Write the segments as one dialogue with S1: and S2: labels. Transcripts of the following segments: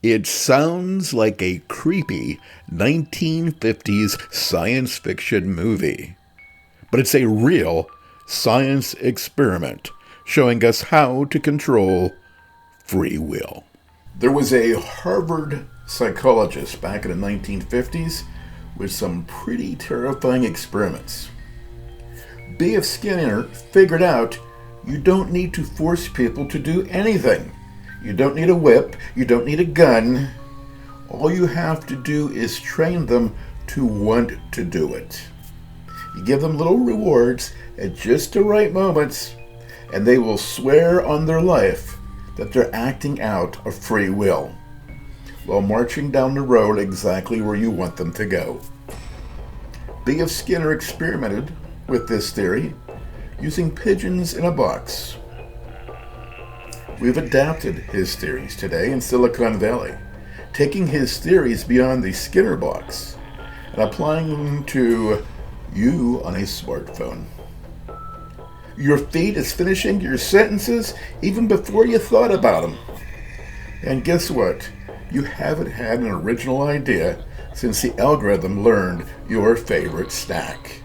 S1: It sounds like a creepy 1950s science fiction movie, but it's a real science experiment showing us how to control free will. There was a Harvard psychologist back in the 1950s with some pretty terrifying experiments. B.F. Skinner figured out you don't need to force people to do anything. You don't need a whip, you don't need a gun. All you have to do is train them to want to do it. You give them little rewards at just the right moments, and they will swear on their life that they're acting out of free will while marching down the road exactly where you want them to go. B.F. Skinner experimented with this theory using pigeons in a box. We've adapted his theories today in Silicon Valley, taking his theories beyond the Skinner box and applying them to you on a smartphone. Your feed is finishing your sentences even before you thought about them. And guess what? You haven't had an original idea since the algorithm learned your favorite snack.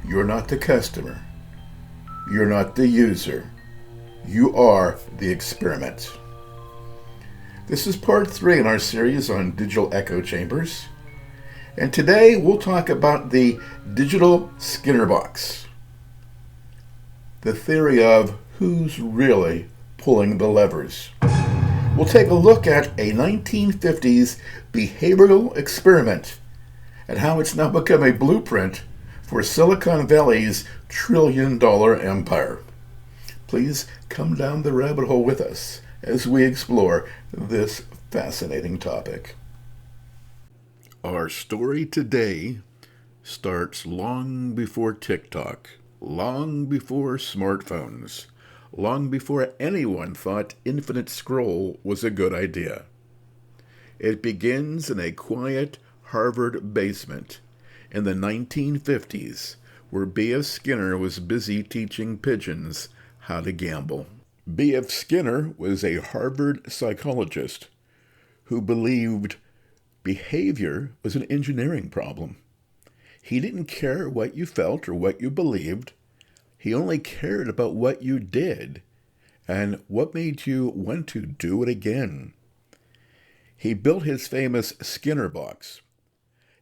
S1: You're not the customer. You're not the user. You are the experiment. This is part 3 in our series on digital echo chambers. And today we'll talk about the digital Skinner box. The theory of who's really pulling the levers. We'll take a look at a 1950s behavioral experiment and how it's now become a blueprint for Silicon Valley's trillion-dollar empire. Please come down the rabbit hole with us as we explore this fascinating topic. Our story today starts long before TikTok, long before smartphones, long before anyone thought infinite scroll was a good idea. It begins in a quiet Harvard basement in the 1950s, where B.F. Skinner was busy teaching pigeons how to gamble. B.F. Skinner was a Harvard psychologist who believed behavior was an engineering problem. He didn't care what you felt or what you believed. He only cared about what you did and what made you want to do it again. He built his famous Skinner box,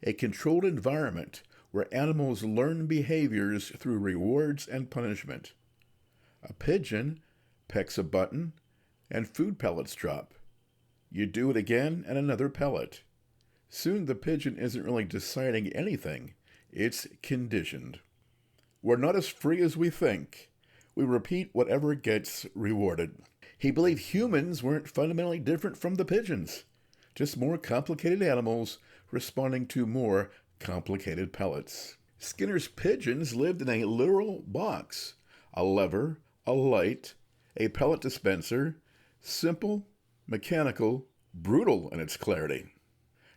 S1: a controlled environment where animals learn behaviors through rewards and punishment. A pigeon pecks a button and food pellets drop. You do it again and another pellet. Soon the pigeon isn't really deciding anything. It's conditioned. We're not as free as we think. We repeat whatever gets rewarded. He believed humans weren't fundamentally different from the pigeons, just more complicated animals responding to more complicated pellets. Skinner's pigeons lived in a literal box, a lever, a light, a pellet dispenser, simple, mechanical, brutal in its clarity.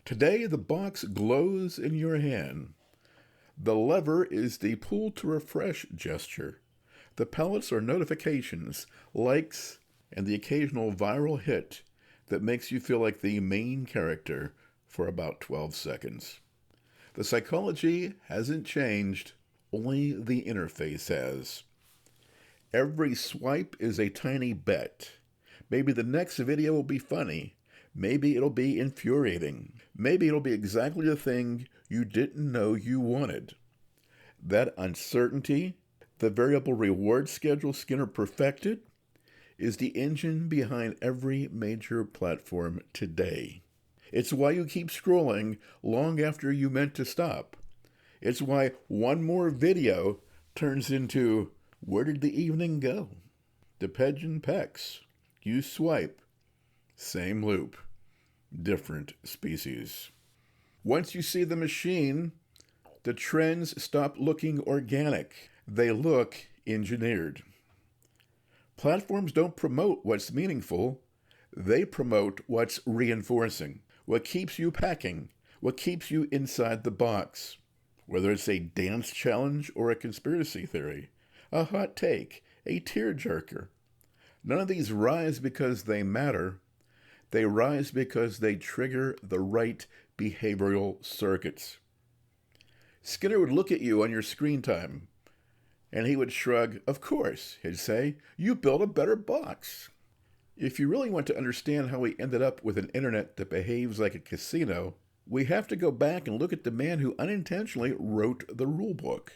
S1: Today, the box glows in your hand. The lever is the pull to refresh gesture. The pellets are notifications, likes, and the occasional viral hit that makes you feel like the main character for about 12 seconds. The psychology hasn't changed, only the interface has. Every swipe is a tiny bet. Maybe the next video will be funny. Maybe it'll be infuriating. Maybe it'll be exactly the thing you didn't know you wanted. That uncertainty, the variable reward schedule Skinner perfected, is the engine behind every major platform today. It's why you keep scrolling long after you meant to stop. It's why one more video turns into, where did the evening go? The pigeon pecks. You swipe. Same loop. Different species. Once you see the machine, the trends stop looking organic. They look engineered. Platforms don't promote what's meaningful. They promote what's reinforcing, what keeps you packing, what keeps you inside the box. Whether it's a dance challenge or a conspiracy theory, a hot take, a tearjerker. None of these rise because they matter. They rise because they trigger the right behavioral circuits. Skinner would look at you on your screen time, and he would shrug. Of course, he'd say, you built a better box. If you really want to understand how we ended up with an internet that behaves like a casino, we have to go back and look at the man who unintentionally wrote the rule book.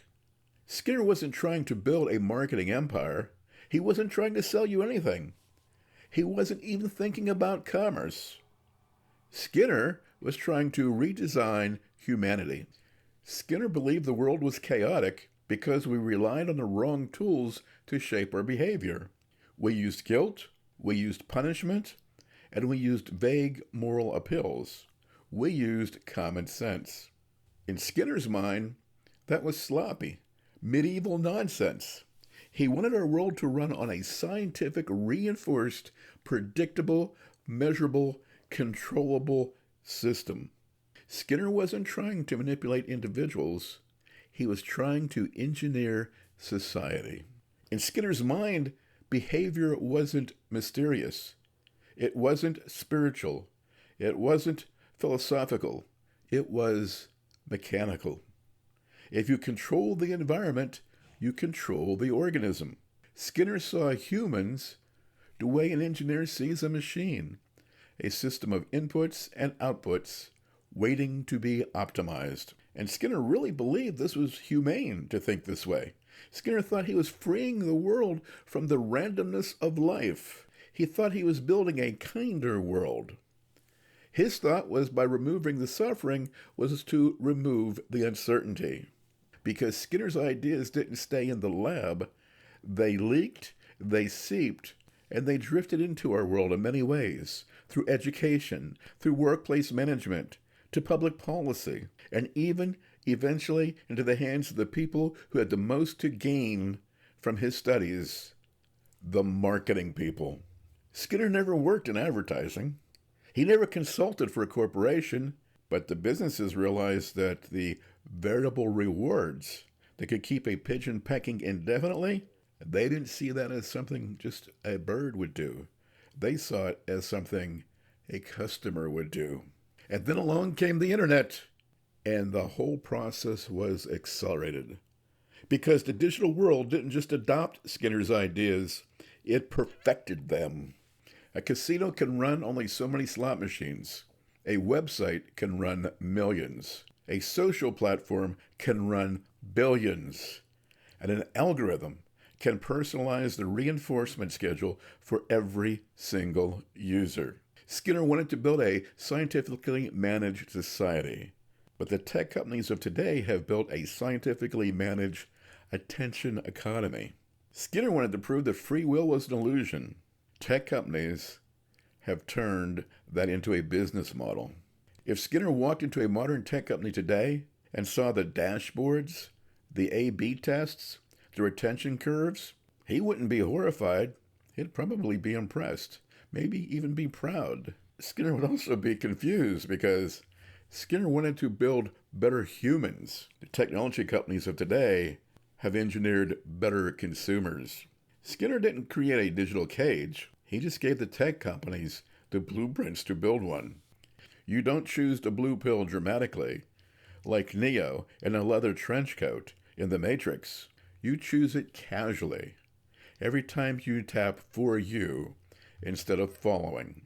S1: Skinner wasn't trying to build a marketing empire. He wasn't trying to sell you anything. He wasn't even thinking about commerce. Skinner was trying to redesign humanity. Skinner believed the world was chaotic because we relied on the wrong tools to shape our behavior. We used guilt, we used punishment, and we used vague moral appeals. We used common sense. In Skinner's mind, that was sloppy, medieval nonsense. He wanted our world to run on a scientific, reinforced, predictable, measurable, controllable system. Skinner wasn't trying to manipulate individuals. He was trying to engineer society. In Skinner's mind, behavior wasn't mysterious. It wasn't spiritual. It wasn't philosophical. It was mechanical. If you control the environment, you control the organism. Skinner saw humans the way an engineer sees a machine, a system of inputs and outputs waiting to be optimized. And Skinner really believed this was humane to think this way. Skinner thought he was freeing the world from the randomness of life. He thought he was building a kinder world. His thought was by removing the suffering was to remove the uncertainty. Because Skinner's ideas didn't stay in the lab, they leaked, they seeped, and they drifted into our world in many ways, through education, through workplace management, to public policy, and even, eventually, into the hands of the people who had the most to gain from his studies, the marketing people. Skinner never worked in advertising. He never consulted for a corporation, but the businesses realized that the variable rewards that could keep a pigeon pecking indefinitely, they didn't see that as something just a bird would do. They saw it as something a customer would do. And then along came the internet, and the whole process was accelerated. Because the digital world didn't just adopt Skinner's ideas, it perfected them. A casino can run only so many slot machines. A website can run millions. A social platform can run billions. And an algorithm can personalize the reinforcement schedule for every single user. Skinner wanted to build a scientifically managed society. But the tech companies of today have built a scientifically managed attention economy. Skinner wanted to prove that free will was an illusion. Tech companies have turned that into a business model. If Skinner walked into a modern tech company today and saw the dashboards, the A/B tests, the retention curves, he wouldn't be horrified. He'd probably be impressed, maybe even be proud. Skinner would also be confused because Skinner wanted to build better humans. The technology companies of today have engineered better consumers. Skinner didn't create a digital cage. He just gave the tech companies the blueprints to build one. You don't choose the blue pill dramatically, like Neo in a leather trench coat in The Matrix. You choose it casually, every time you tap for you instead of following.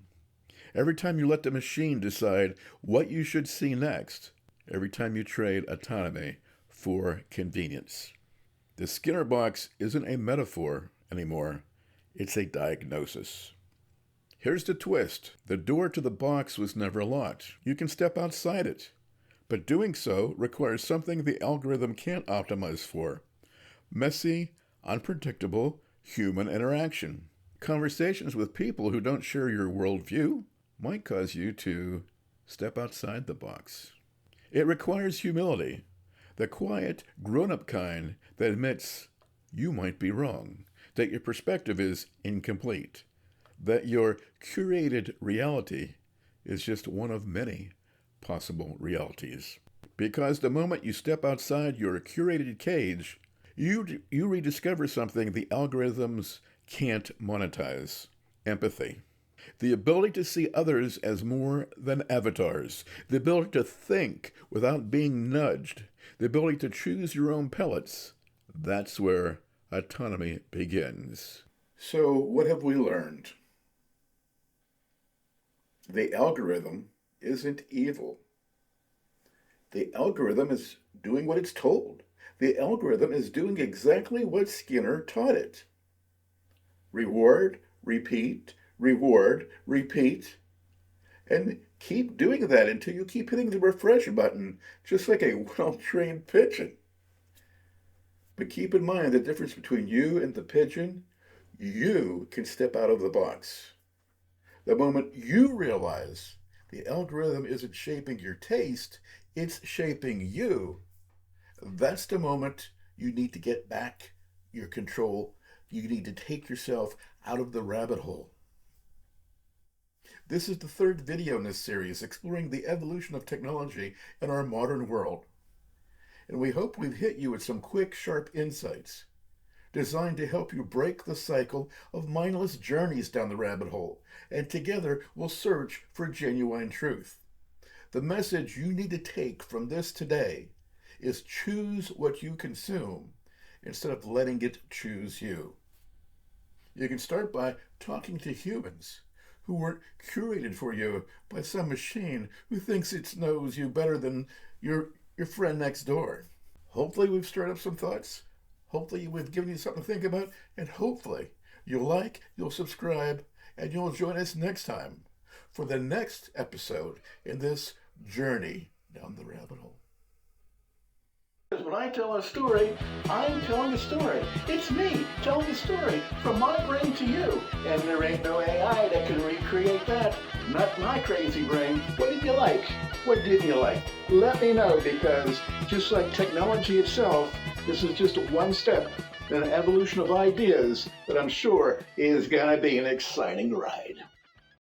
S1: Every time you let the machine decide what you should see next. Every time you trade autonomy for convenience. The Skinner box isn't a metaphor anymore. It's a diagnosis. Here's the twist. The door to the box was never locked. You can step outside it. But doing so requires something the algorithm can't optimize for. Messy, unpredictable human interaction. Conversations with people who don't share your worldview might cause you to step outside the box. It requires humility, the quiet, grown-up kind that admits you might be wrong, that your perspective is incomplete, that your curated reality is just one of many possible realities. Because the moment you step outside your curated cage, you rediscover something the algorithms can't monetize: empathy. The ability to see others as more than avatars. The ability to think without being nudged. The ability to choose your own pellets. That's where autonomy begins. So, what have we learned? The algorithm isn't evil. The algorithm is doing what it's told. The algorithm is doing exactly what Skinner taught it. Reward, repeat, reward, repeat. And keep doing that until you keep hitting the refresh button, just like a well-trained pigeon. But keep in mind the difference between you and the pigeon. You can step out of the box. The moment you realize the algorithm isn't shaping your taste, it's shaping you, that's the moment you need to get back your control. You need to take yourself out of the rabbit hole. This is the third video in this series exploring the evolution of technology in our modern world. And we hope we've hit you with some quick, sharp insights designed to help you break the cycle of mindless journeys down the rabbit hole, and together we'll search for genuine truth. The message you need to take from this today is choose what you consume instead of letting it choose you. You can start by talking to humans who weren't curated for you by some machine who thinks it knows you better than your friend next door. Hopefully we've stirred up some thoughts. Hopefully we've given you something to think about, and hopefully you'll like, you'll subscribe, and you'll join us next time for the next episode in this journey down the rabbit hole. When I tell a story, I'm telling a story. It's me telling a story from my brain to you. And there ain't no AI that can recreate that. Not my crazy brain. What did you like? What didn't you like? Let me know, because just like technology itself, this is just one step in an evolution of ideas that I'm sure is going to be an exciting ride.